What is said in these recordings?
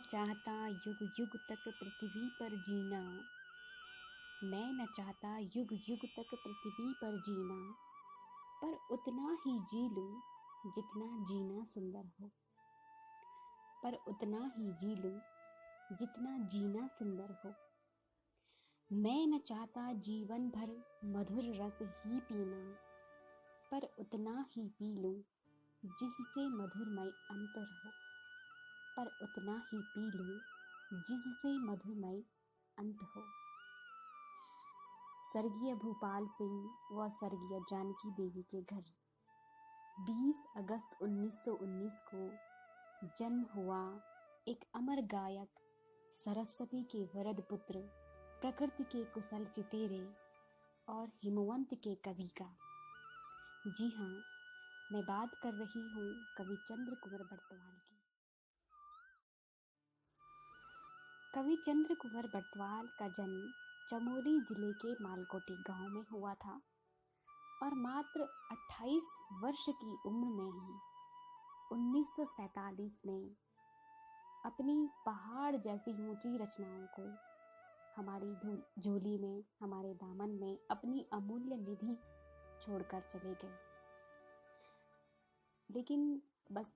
चाहता युग युग तक पृथ्वी पर जीना। मैं न चाहता युग युग तक पृथ्वी पर जीना, पर उतना ही जी लूं जितना जीना सुंदर हो। पर उतना ही जी लूं जितना जीना सुंदर हो। मैं न चाहता जीवन भर मधुर रस ही पीना, पर उतना ही पी लूं जिससे मधुरमय अंतर हो। पर उतना ही पी लूं जिससे मधुरमय अंत हो। स्वर्गीय भूपाल सिंह व स्वर्गीय जानकी देवी के घर 20 अगस्त 1919 को जन्म हुआ एक अमर गायक, सरस्वती के वरद पुत्र, प्रकृति के कुशल चितेरे और हिमवंत के कवि का। जी हाँ, मैं बात कर रही हूँ कवि चंद्र कुंवर बरतवाल की। कवि चंद्र कुंवर बरतवाल का जन्म चमोली जिले के मालकोटी गांव में हुआ था और मात्र 28 वर्ष की उम्र में ही 1947 में अपनी पहाड़ जैसी ऊंची रचनाओं को हमारी झोली में, हमारे दामन में अपनी अमूल्य निधि छोड़कर चले गए। लेकिन बस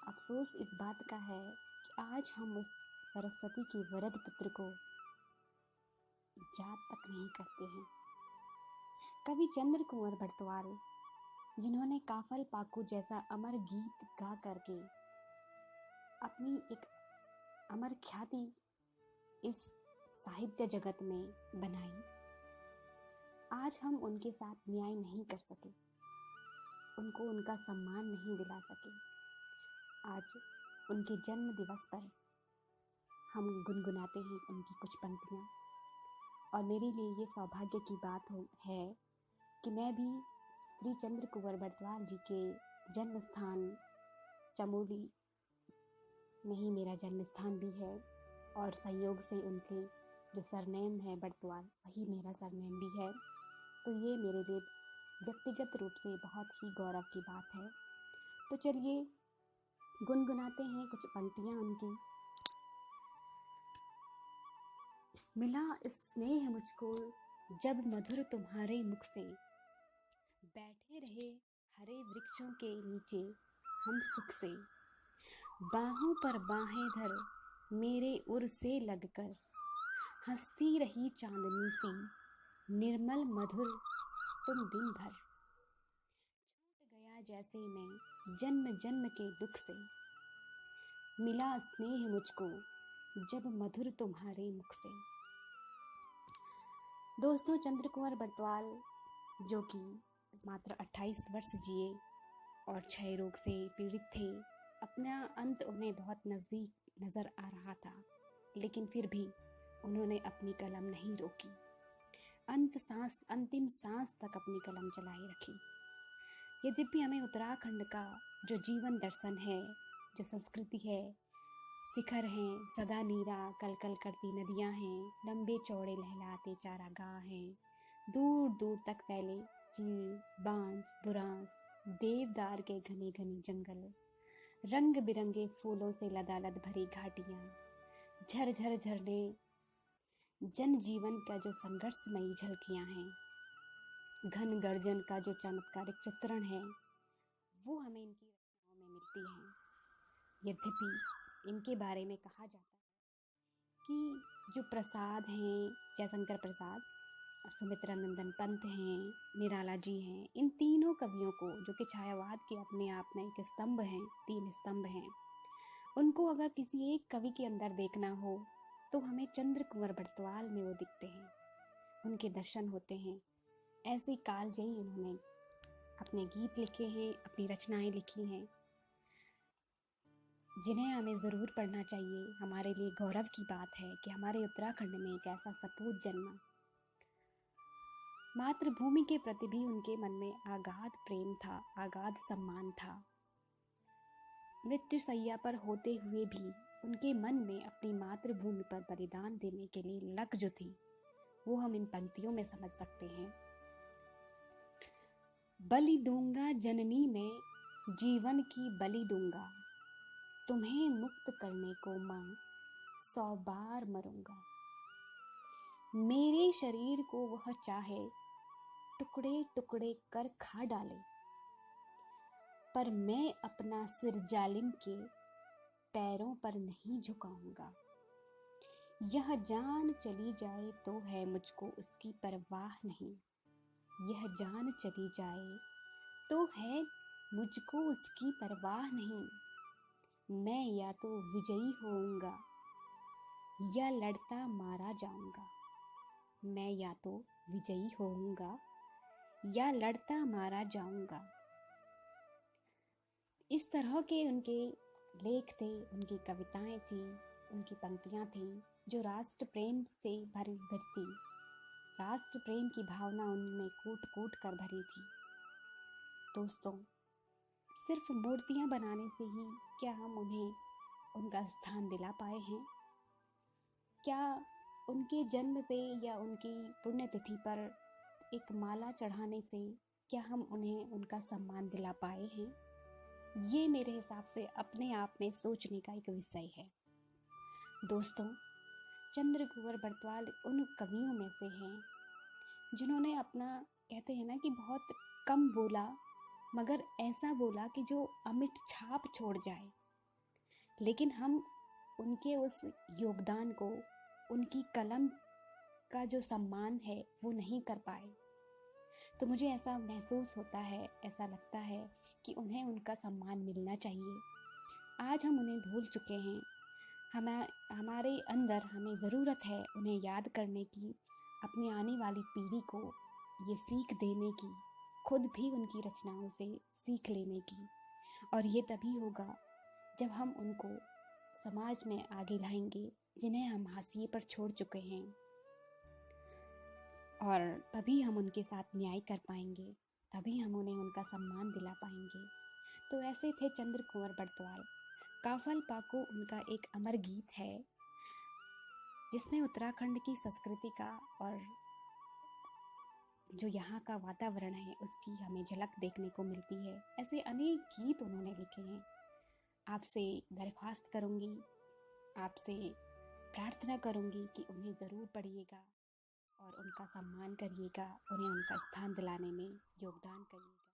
अफसोस इस बात का है कि आज हम उस सरस्वती के वरद पुत्र को याद तक नहीं करते हैं। कवि चंद्र कुंवर बरतवाल, जिन्होंने काफल पाकू जैसा अमर गीत गा करके अपनी एक अमर ख्याति इस साहित्य जगत में बनाई, आज हम उनके साथ न्याय नहीं कर सके, उनको उनका सम्मान नहीं दिला सके। आज उनके जन्म दिवस पर हम गुनगुनाते हैं उनकी कुछ पंक्तियाँ, और मेरे लिए ये सौभाग्य की बात है कि मैं भी श्री चंद्र कुंवर बरतवाल जी के जन्म स्थान चमोली में ही मेरा जन्म स्थान भी है, और संयोग से उनके जो सरनेम है बरतवाल, वही मेरा सरनेम भी है। तो ये मेरे लिए व्यक्तिगत रूप से बहुत ही गौरव की बात है। तो चलिए गुनगुनाते हैं कुछ पंक्तियाँ उनकी। मिला स्नेह मुझको जब मधुर तुम्हारे मुख से, बैठे रहे हरे वृक्षों के नीचे हम सुख से। बाहों पर बाहें धर मेरे उर से लगकर, हंसती रही चांदनी सी निर्मल मधुर तुम दिन भर। छूट गया जैसे मैं जन्म जन्म के दुख से, मिला स्नेह मुझको जब मधुर तुम्हारे मुख से। दोस्तों, चंद्र कुंवर बरतवाल जो कि मात्र 28 वर्ष जिए और क्षय रोग से पीड़ित थे, अपना अंत उन्हें बहुत नज़दीक नज़र आ रहा था, लेकिन फिर भी उन्होंने अपनी कलम नहीं रोकी। अंतिम सांस तक अपनी कलम चलाए रखी। यद्यपि हमें उत्तराखंड का जो जीवन दर्शन है, जो संस्कृति है, शिखर हैं, सदा नीरा कल कल करती नदियां हैं, लंबे चौड़े लहलाते चारागाह हैं, दूर दूर तक फैले चीड़, बांज, बुरांस, देवदार के घने घने जंगल, रंग बिरंगे फूलों से लदालद भरी घाटियां, झरझर झरने, जनजीवन का जो संघर्षमयी झलकियां हैं, घन गर्जन का जो चमत्कारिक चित्रण है, वो हमें इनकी रचनाओं में मिलती है। यद्यपि इनके बारे में कहा जाता है कि जो प्रसाद हैं, जयशंकर प्रसाद और सुमित्रा नंदन पंत हैं, निराला जी हैं, इन तीनों कवियों को, जो कि छायावाद के अपने आप में एक स्तंभ हैं, 3 स्तंभ हैं, उनको अगर किसी एक कवि के अंदर देखना हो तो हमें चंद्र कुंवर बरतवाल में वो दिखते हैं, उनके दर्शन होते हैं। ऐसे कालजयी उन्होंने अपने गीत लिखे हैं, अपनी रचनाएं लिखी हैं, जिन्हें हमें ज़रूर पढ़ना चाहिए। हमारे लिए गौरव की बात है कि हमारे उत्तराखंड में एक ऐसा सपूत जन्मा। मातृभूमि के प्रति भी उनके मन में आगाध प्रेम था, आगाध सम्मान था। मृत्यु सैया पर होते हुए भी उनके मन में अपनी मातृभूमि पर बलिदान देने के लिए लग जो थी, वो हम इन पंक्तियों में समझ सकते हैं। बलि दूंगा जननी में जीवन की बलि दूंगा, तुम्हें मुक्त करने को माँ 100 बार मरूंगा। मेरे शरीर को वह चाहे टुकड़े टुकड़े कर खा डाले, पर मैं अपना सिर जालिम के पैरों पर नहीं झुकाऊंगा। यह जान चली जाए तो है मुझको उसकी परवाह नहीं, यह जान चली जाए तो है मुझको उसकी परवाह नहीं। मैं या तो विजयी होऊंगा या लड़ता मारा जाऊंगा। मैं या तो विजयी होऊंगा या लड़ता मारा जाऊंगा। इस तरह के उनके लेख थे, उनकी कविताएं थी, उनकी पंक्तियां थी जो राष्ट्र प्रेम से भरी थी। राष्ट्र प्रेम की भावना उनमें कूट कूट कर भरी थी। दोस्तों, सिर्फ मूर्तियां बनाने से ही क्या हम उन्हें उनका स्थान दिला पाए हैं? क्या उनके जन्म पे या उनकी पुण्यतिथि पर एक माला चढ़ाने से क्या हम उन्हें उनका सम्मान दिला पाए हैं? ये मेरे हिसाब से अपने आप में सोचने का एक विषय है। दोस्तों, चंद्रकुंवर बरतवाल उन कवियों में से हैं जिन्होंने अपना, कहते हैं ना कि बहुत कम बोला मगर ऐसा बोला कि जो अमिट छाप छोड़ जाए। लेकिन हम उनके उस योगदान को, उनकी कलम का जो सम्मान है वो नहीं कर पाए। तो मुझे ऐसा महसूस होता है, ऐसा लगता है कि उन्हें उनका सम्मान मिलना चाहिए। आज हम उन्हें भूल चुके हैं। हमारे अंदर हमें ज़रूरत है उन्हें याद करने की, अपनी आने वाली पीढ़ी को ये सीख देने की, खुद भी उनकी रचनाओं से सीख लेने की। और ये तभी होगा जब हम उनको समाज में आगे लाएंगे जिन्हें हम हाशिए पर छोड़ चुके हैं, और तभी हम उनके साथ न्याय कर पाएंगे, तभी हम उन्हें उनका सम्मान दिला पाएंगे। तो ऐसे थे चंद्रकुंवर बरतवाल। काफल पाको उनका एक अमर गीत है जिसमें उत्तराखंड की संस्कृति का और जो यहाँ का वातावरण है उसकी हमें झलक देखने को मिलती है। ऐसे अनेक गीत उन्होंने लिखे हैं। आपसे दरख्वास्त करूँगी, आपसे प्रार्थना करूँगी कि उन्हें ज़रूर पढ़िएगा और उनका सम्मान करिएगा, उन्हें उनका स्थान दिलाने में योगदान करिएगा।